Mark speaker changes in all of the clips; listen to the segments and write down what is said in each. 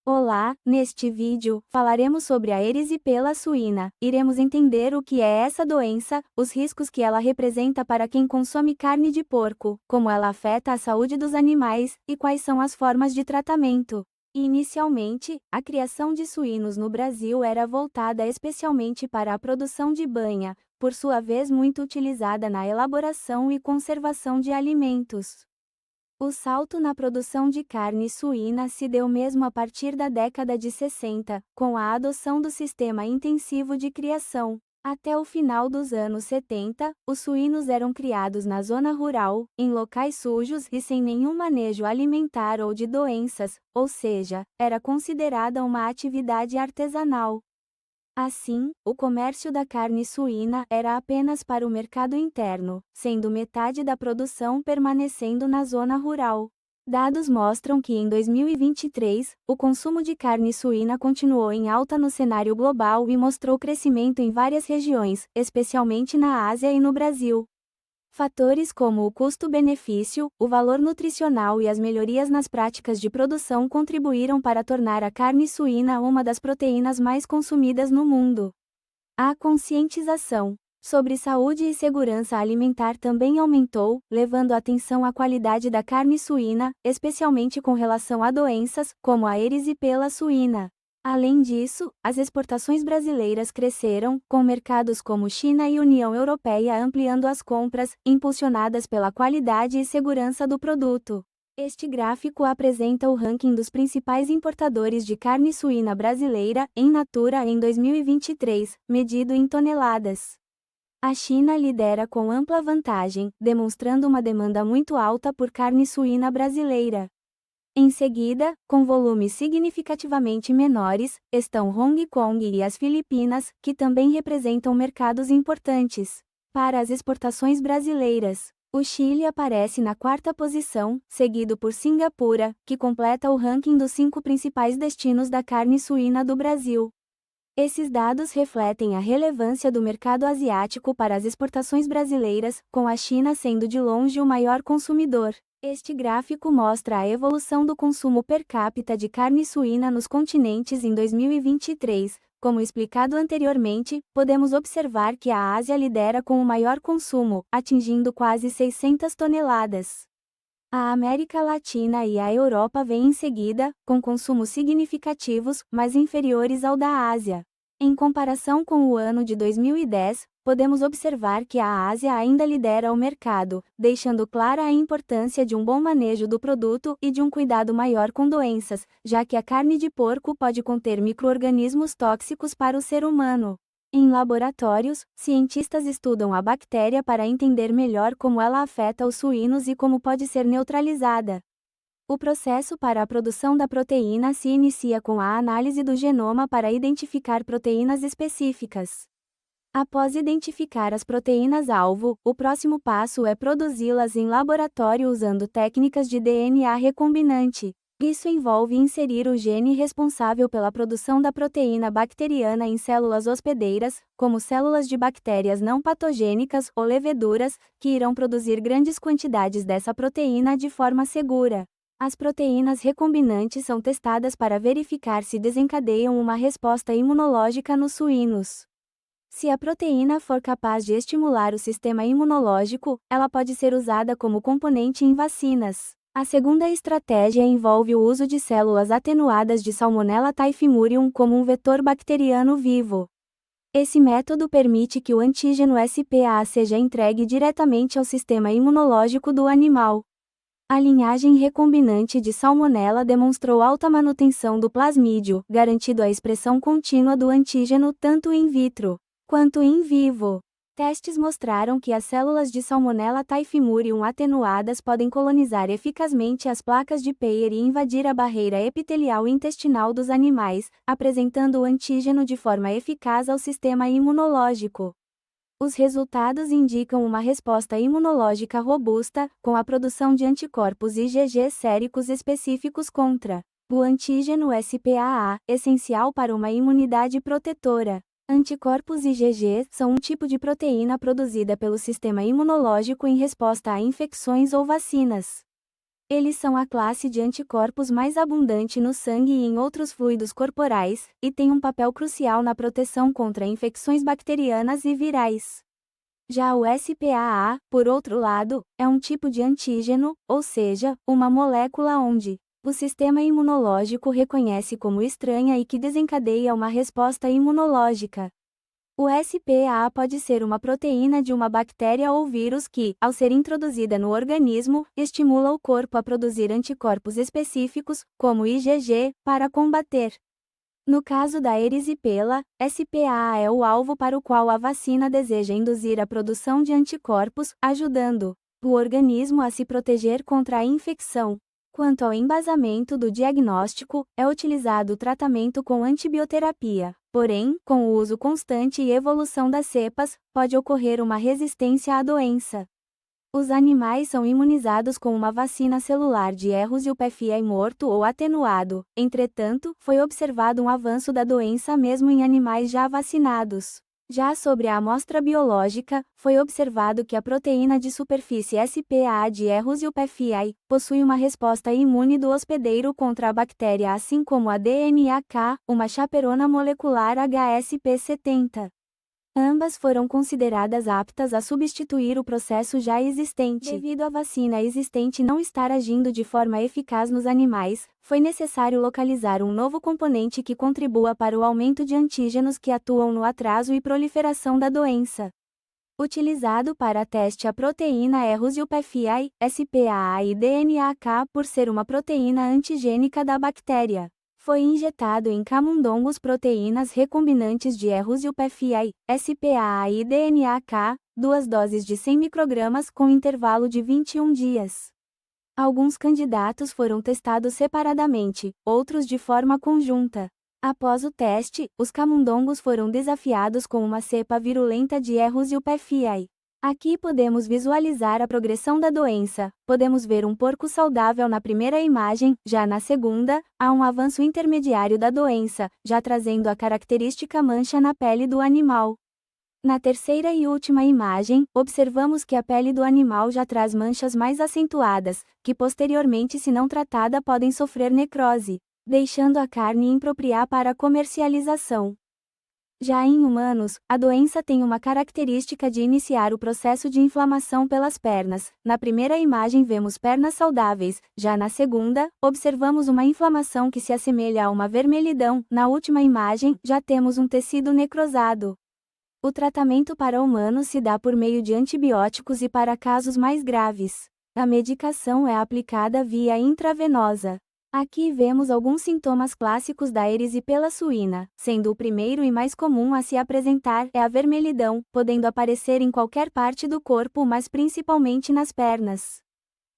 Speaker 1: Olá, neste vídeo, falaremos sobre a erisipela suína. Iremos entender o que é essa doença, os riscos que ela representa para quem consome carne de porco, como ela afeta a saúde dos animais, e quais são as formas de tratamento. Inicialmente, a criação de suínos no Brasil era voltada especialmente para a produção de banha, por sua vez muito utilizada na elaboração e conservação de alimentos. O salto na produção de carne suína se deu mesmo a partir da década de 60, com a adoção do sistema intensivo de criação. Até o final dos anos 70, os suínos eram criados na zona rural, em locais sujos e sem nenhum manejo alimentar ou de doenças, ou seja, era considerada uma atividade artesanal. Assim, o comércio da carne suína era apenas para o mercado interno, sendo metade da produção permanecendo na zona rural. Dados mostram que em 2023, o consumo de carne suína continuou em alta no cenário global e mostrou crescimento em várias regiões, especialmente na Ásia e no Brasil. Fatores como o custo-benefício, o valor nutricional e as melhorias nas práticas de produção contribuíram para tornar a carne suína uma das proteínas mais consumidas no mundo. A conscientização sobre saúde e segurança alimentar também aumentou, levando atenção à qualidade da carne suína, especialmente com relação a doenças, como a erisipela suína. Além disso, as exportações brasileiras cresceram, com mercados como China e União Europeia ampliando as compras, impulsionadas pela qualidade e segurança do produto. Este gráfico apresenta o ranking dos principais importadores de carne suína brasileira, em natura em 2023, medido em toneladas. A China lidera com ampla vantagem, demonstrando uma demanda muito alta por carne suína brasileira. Em seguida, com volumes significativamente menores, estão Hong Kong e as Filipinas, que também representam mercados importantes para as exportações brasileiras. O Chile aparece na quarta posição, seguido por Singapura, que completa o ranking dos 5 principais destinos da carne suína do Brasil. Esses dados refletem a relevância do mercado asiático para as exportações brasileiras, com a China sendo de longe o maior consumidor. Este gráfico mostra a evolução do consumo per capita de carne suína nos continentes em 2023. Como explicado anteriormente, podemos observar que a Ásia lidera com o maior consumo, atingindo quase 600 toneladas. A América Latina e a Europa vêm em seguida, com consumos significativos, mas inferiores ao da Ásia. Em comparação com o ano de 2010, podemos observar que a Ásia ainda lidera o mercado, deixando clara a importância de um bom manejo do produto e de um cuidado maior com doenças, já que a carne de porco pode conter micro-organismos tóxicos para o ser humano. Em laboratórios, cientistas estudam a bactéria para entender melhor como ela afeta os suínos e como pode ser neutralizada. O processo para a produção da proteína se inicia com a análise do genoma para identificar proteínas específicas. Após identificar as proteínas-alvo, o próximo passo é produzi-las em laboratório usando técnicas de DNA recombinante. Isso envolve inserir o gene responsável pela produção da proteína bacteriana em células hospedeiras, como células de bactérias não patogênicas ou leveduras, que irão produzir grandes quantidades dessa proteína de forma segura. As proteínas recombinantes são testadas para verificar se desencadeiam uma resposta imunológica nos suínos. Se a proteína for capaz de estimular o sistema imunológico, ela pode ser usada como componente em vacinas. A segunda estratégia envolve o uso de células atenuadas de Salmonella typhimurium como um vetor bacteriano vivo. Esse método permite que o antígeno SPA seja entregue diretamente ao sistema imunológico do animal. A linhagem recombinante de Salmonella demonstrou alta manutenção do plasmídio, garantindo a expressão contínua do antígeno tanto in vitro quanto in vivo. Testes mostraram que as células de Salmonella typhimurium atenuadas podem colonizar eficazmente as placas de Peyer e invadir a barreira epitelial intestinal dos animais, apresentando o antígeno de forma eficaz ao sistema imunológico. Os resultados indicam uma resposta imunológica robusta, com a produção de anticorpos IgG séricos específicos contra o antígeno SPAA, essencial para uma imunidade protetora. Anticorpos IgG são um tipo de proteína produzida pelo sistema imunológico em resposta a infecções ou vacinas. Eles são a classe de anticorpos mais abundante no sangue e em outros fluidos corporais, e têm um papel crucial na proteção contra infecções bacterianas e virais. Já o SPAA, por outro lado, é um tipo de antígeno, ou seja, uma molécula onde o sistema imunológico reconhece como estranha e que desencadeia uma resposta imunológica. O SPA pode ser uma proteína de uma bactéria ou vírus que, ao ser introduzida no organismo, estimula o corpo a produzir anticorpos específicos, como IgG, para combater. No caso da erisipela, SPA é o alvo para o qual a vacina deseja induzir a produção de anticorpos, ajudando o organismo a se proteger contra a infecção. Quanto ao embasamento do diagnóstico, é utilizado o tratamento com antibioterapia. Porém, com o uso constante e evolução das cepas, pode ocorrer uma resistência à doença. Os animais são imunizados com uma vacina celular de Erros e o PFI morto ou atenuado. Entretanto, foi observado um avanço da doença mesmo em animais já vacinados. Já sobre a amostra biológica, foi observado que a proteína de superfície SPA de Erros e o PFI possui uma resposta imune do hospedeiro contra a bactéria, assim como a DNAK, uma chaperona molecular HSP70. Ambas foram consideradas aptas a substituir o processo já existente. Devido à vacina existente não estar agindo de forma eficaz nos animais, foi necessário localizar um novo componente que contribua para o aumento de antígenos que atuam no atraso e proliferação da doença. Utilizado para teste a proteína Erros e o PFI, SPA e DNAK por ser uma proteína antigênica da bactéria. Foi injetado em camundongos proteínas recombinantes de Erros e o PFI, SPA e DNAK, 2 doses de 100 microgramas com intervalo de 21 dias. Alguns candidatos foram testados separadamente, outros de forma conjunta. Após o teste, os camundongos foram desafiados com uma cepa virulenta de Erros e o PFI. Aqui podemos visualizar a progressão da doença. Podemos ver um porco saudável na primeira imagem, já na segunda, há um avanço intermediário da doença, já trazendo a característica mancha na pele do animal. Na terceira e última imagem, observamos que a pele do animal já traz manchas mais acentuadas, que posteriormente, se não tratada, podem sofrer necrose, deixando a carne impropriar para comercialização. Já em humanos, a doença tem uma característica de iniciar o processo de inflamação pelas pernas. Na primeira imagem vemos pernas saudáveis, já na segunda, observamos uma inflamação que se assemelha a uma vermelhidão. Na última imagem, já temos um tecido necrosado. O tratamento para humanos se dá por meio de antibióticos e para casos mais graves, a medicação é aplicada via intravenosa. Aqui vemos alguns sintomas clássicos da erisipela suína, sendo o primeiro e mais comum a se apresentar é a vermelhidão, podendo aparecer em qualquer parte do corpo, mas principalmente nas pernas.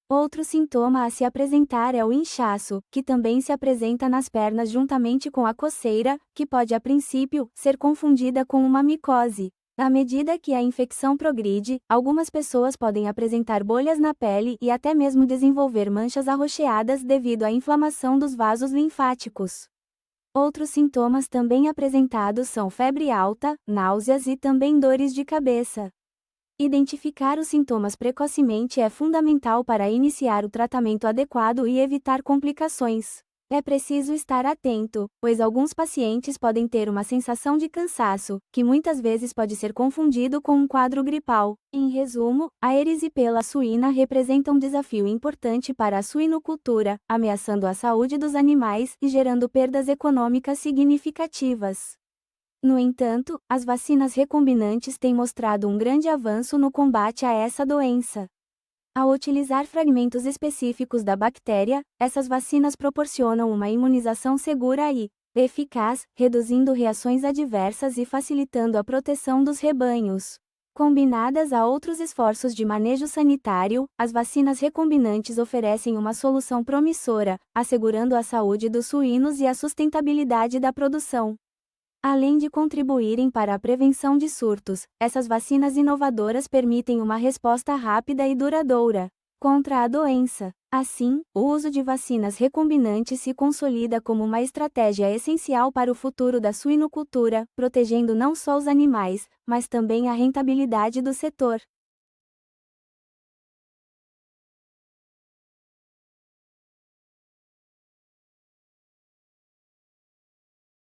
Speaker 1: Outro sintoma a se apresentar é o inchaço, que também se apresenta nas pernas juntamente com a coceira, que pode a princípio ser confundida com uma micose. À medida que a infecção progride, algumas pessoas podem apresentar bolhas na pele e até mesmo desenvolver manchas arroxeadas devido à inflamação dos vasos linfáticos. Outros sintomas também apresentados são febre alta, náuseas e também dores de cabeça. Identificar os sintomas precocemente é fundamental para iniciar o tratamento adequado e evitar complicações. É preciso estar atento, pois alguns pacientes podem ter uma sensação de cansaço, que muitas vezes pode ser confundido com um quadro gripal. Em resumo, a erisipela suína representa um desafio importante para a suinocultura, ameaçando a saúde dos animais e gerando perdas econômicas significativas. No entanto, as vacinas recombinantes têm mostrado um grande avanço no combate a essa doença. Ao utilizar fragmentos específicos da bactéria, essas vacinas proporcionam uma imunização segura e eficaz, reduzindo reações adversas e facilitando a proteção dos rebanhos. Combinadas a outros esforços de manejo sanitário, as vacinas recombinantes oferecem uma solução promissora, assegurando a saúde dos suínos e a sustentabilidade da produção. Além de contribuírem para a prevenção de surtos, essas vacinas inovadoras permitem uma resposta rápida e duradoura contra a doença. Assim, o uso de vacinas recombinantes se consolida como uma estratégia essencial para o futuro da suinocultura, protegendo não só os animais, mas também a rentabilidade do setor.